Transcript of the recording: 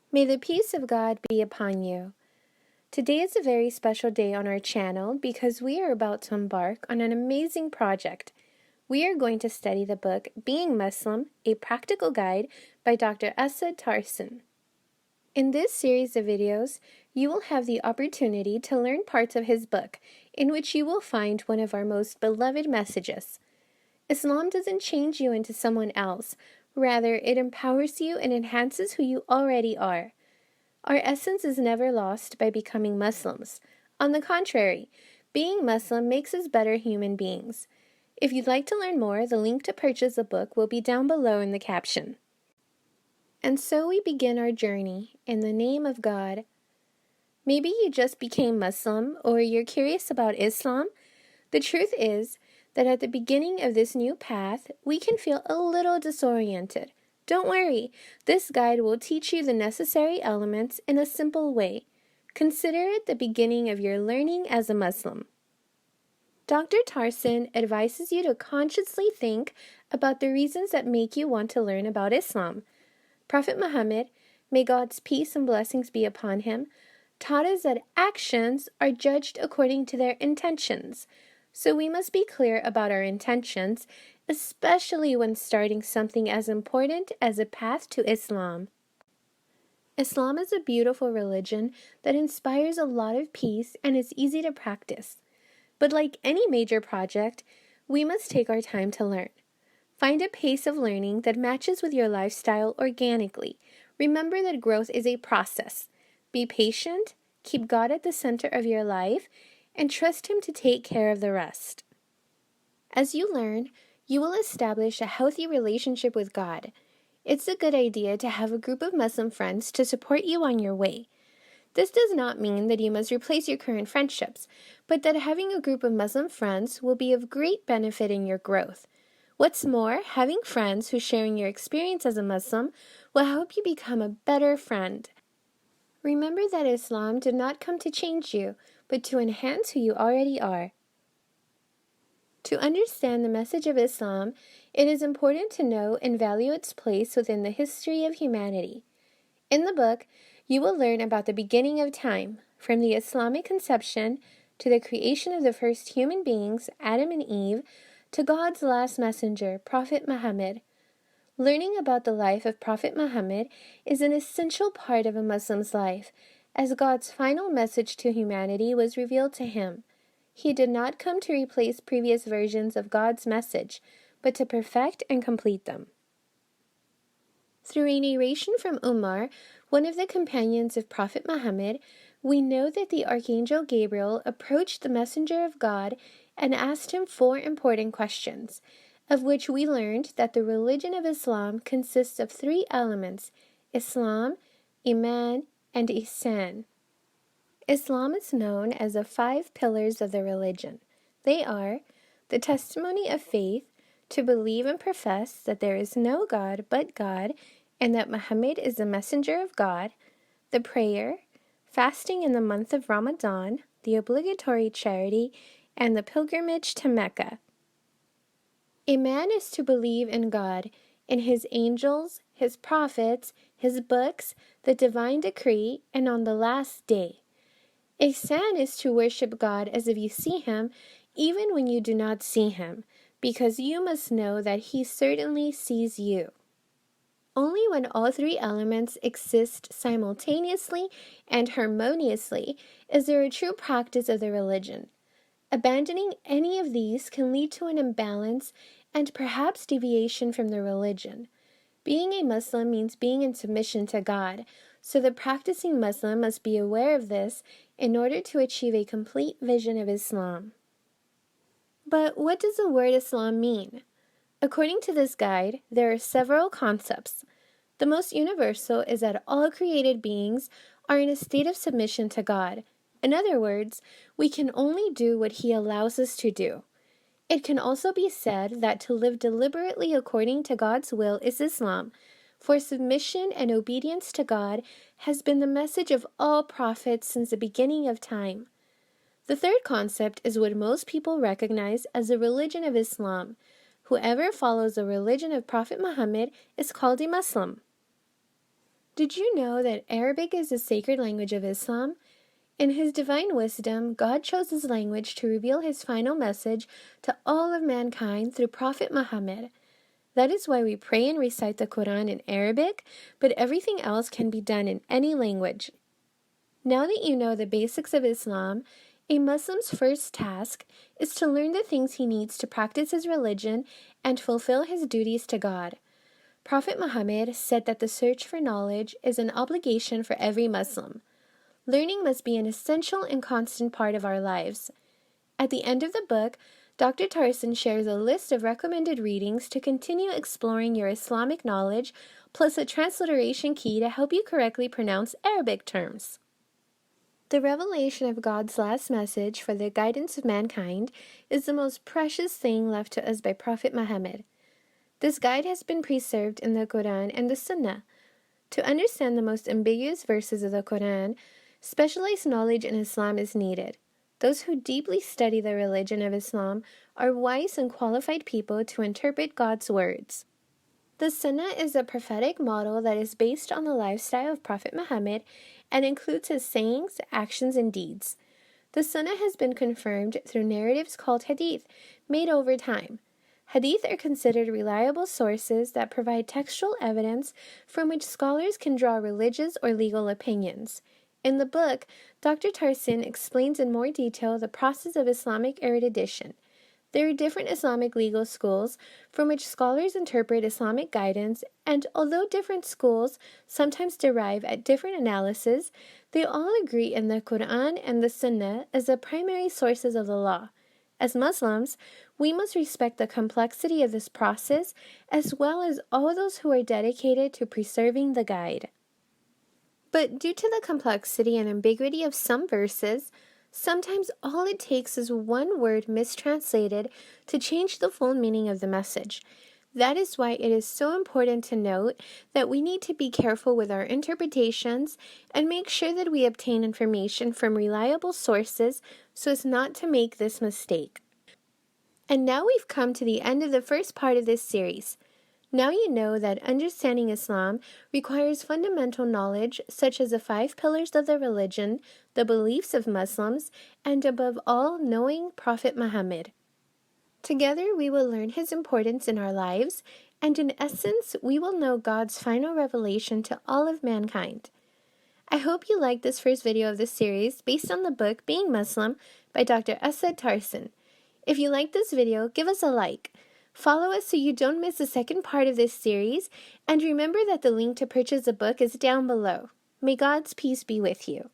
May the peace of God be upon you. Today is a very special day on our channel because we are about to embark on an amazing project. We are going to study the book Being Muslim, A Practical Guide by Dr. Asad Tarsin. In this series of videos, you will have the opportunity to learn parts of his book, in which you will find one of our most beloved messages. Islam doesn't change you into someone else. Rather, it empowers you and enhances who you already are. Our essence is never lost by becoming Muslims. On the contrary, being Muslim makes us better human beings. If you'd like to learn more, the link to purchase the book will be down below in the caption. And so we begin our journey in the name of God. Maybe you just became Muslim or you're curious about Islam. The truth is that at the beginning of this new path, we can feel a little disoriented. Don't worry, this guide will teach you the necessary elements in a simple way. Consider it the beginning of your learning as a Muslim. Dr. Tarsin advises you to consciously think about the reasons that make you want to learn about Islam. Prophet Muhammad, may God's peace and blessings be upon him, taught us that actions are judged according to their intentions. So we must be clear about our intentions, especially when starting something as important as a path to Islam. Islam is a beautiful religion that inspires a lot of peace and is easy to practice. But like any major project, we must take our time to learn. Find a pace of learning that matches with your lifestyle organically. Remember that growth is a process. Be patient, keep God at the center of your life, and trust Him to take care of the rest. As you learn, you will establish a healthy relationship with God. It's a good idea to have a group of Muslim friends to support you on your way. This does not mean that you must replace your current friendships, but that having a group of Muslim friends will be of great benefit in your growth. What's more, having friends who share in your experience as a Muslim will help you become a better friend. Remember that Islam did not come to change you, but to enhance who you already are. To understand the message of Islam, it is important to know and value its place within the history of humanity. In the book, you will learn about the beginning of time, from the Islamic conception to the creation of the first human beings, Adam and Eve, to God's last messenger, Prophet Muhammad. Learning about the life of Prophet Muhammad is an essential part of a Muslim's life, as God's final message to humanity was revealed to him. He did not come to replace previous versions of God's message, but to perfect and complete them. Through a narration from Umar, one of the companions of Prophet Muhammad, we know that the Archangel Gabriel approached the messenger of God and asked him 4 important questions, of which we learned that the religion of Islam consists of 3 elements: Islam, Iman, and Ihsan. Islam is known as the 5 pillars of the religion. They are the testimony of faith, to believe and profess that there is no God but God, and that Muhammad is the messenger of God; the prayer, fasting in the month of Ramadan, the obligatory charity, and the pilgrimage to Mecca. Iman is to believe in God, in His angels, His prophets, His books, the divine decree, and on the last day. Ihsan is to worship God as if you see Him, even when you do not see Him, because you must know that He certainly sees you. Only when all 3 elements exist simultaneously and harmoniously is there a true practice of the religion. Abandoning any of these can lead to an imbalance and perhaps deviation from the religion. Being a Muslim means being in submission to God, so the practicing Muslim must be aware of this in order to achieve a complete vision of Islam. But what does the word Islam mean? According to this guide, there are several concepts. The most universal is that all created beings are in a state of submission to God. In other words, we can only do what He allows us to do. It can also be said that to live deliberately according to God's will is Islam, for submission and obedience to God has been the message of all prophets since the beginning of time. The third concept is what most people recognize as the religion of Islam. Whoever follows the religion of Prophet Muhammad is called a Muslim. Did you know that Arabic is the sacred language of Islam? In His divine wisdom, God chose this language to reveal His final message to all of mankind through Prophet Muhammad. That is why we pray and recite the Quran in Arabic, but everything else can be done in any language. Now that you know the basics of Islam, a Muslim's first task is to learn the things he needs to practice his religion and fulfill his duties to God. Prophet Muhammad said that the search for knowledge is an obligation for every Muslim. Learning must be an essential and constant part of our lives. At the end of the book, Dr. Tarsin shares a list of recommended readings to continue exploring your Islamic knowledge, plus a transliteration key to help you correctly pronounce Arabic terms. The revelation of God's last message for the guidance of mankind is the most precious thing left to us by Prophet Muhammad. This guide has been preserved in the Quran and the Sunnah. To understand the most ambiguous verses of the Quran, specialized knowledge in Islam is needed. Those who deeply study the religion of Islam are wise and qualified people to interpret God's words. The Sunnah is a prophetic model that is based on the lifestyle of Prophet Muhammad and includes his sayings, actions, and deeds. The Sunnah has been confirmed through narratives called hadith, made over time. Hadith are considered reliable sources that provide textual evidence from which scholars can draw religious or legal opinions. In the book, Dr. Tarsin explains in more detail the process of Islamic erudition. There are different Islamic legal schools from which scholars interpret Islamic guidance, and although different schools sometimes derive at different analyses, they all agree in the Quran and the Sunnah as the primary sources of the law. As Muslims, we must respect the complexity of this process as well as all those who are dedicated to preserving the guide. But due to the complexity and ambiguity of some verses, sometimes all it takes is one word mistranslated to change the full meaning of the message. That is why it is so important to note that we need to be careful with our interpretations and make sure that we obtain information from reliable sources so as not to make this mistake. And now we've come to the end of the first part of this series. Now you know that understanding Islam requires fundamental knowledge such as the 5 pillars of the religion, the beliefs of Muslims, and above all, knowing Prophet Muhammad. Together we will learn his importance in our lives, and in essence, we will know God's final revelation to all of mankind. I hope you liked this first video of this series based on the book Being Muslim by Dr. Asad Tarsin. If you liked this video, give us a like. Follow us so you don't miss the second part of this series, and remember that the link to purchase the book is down below. May God's peace be with you.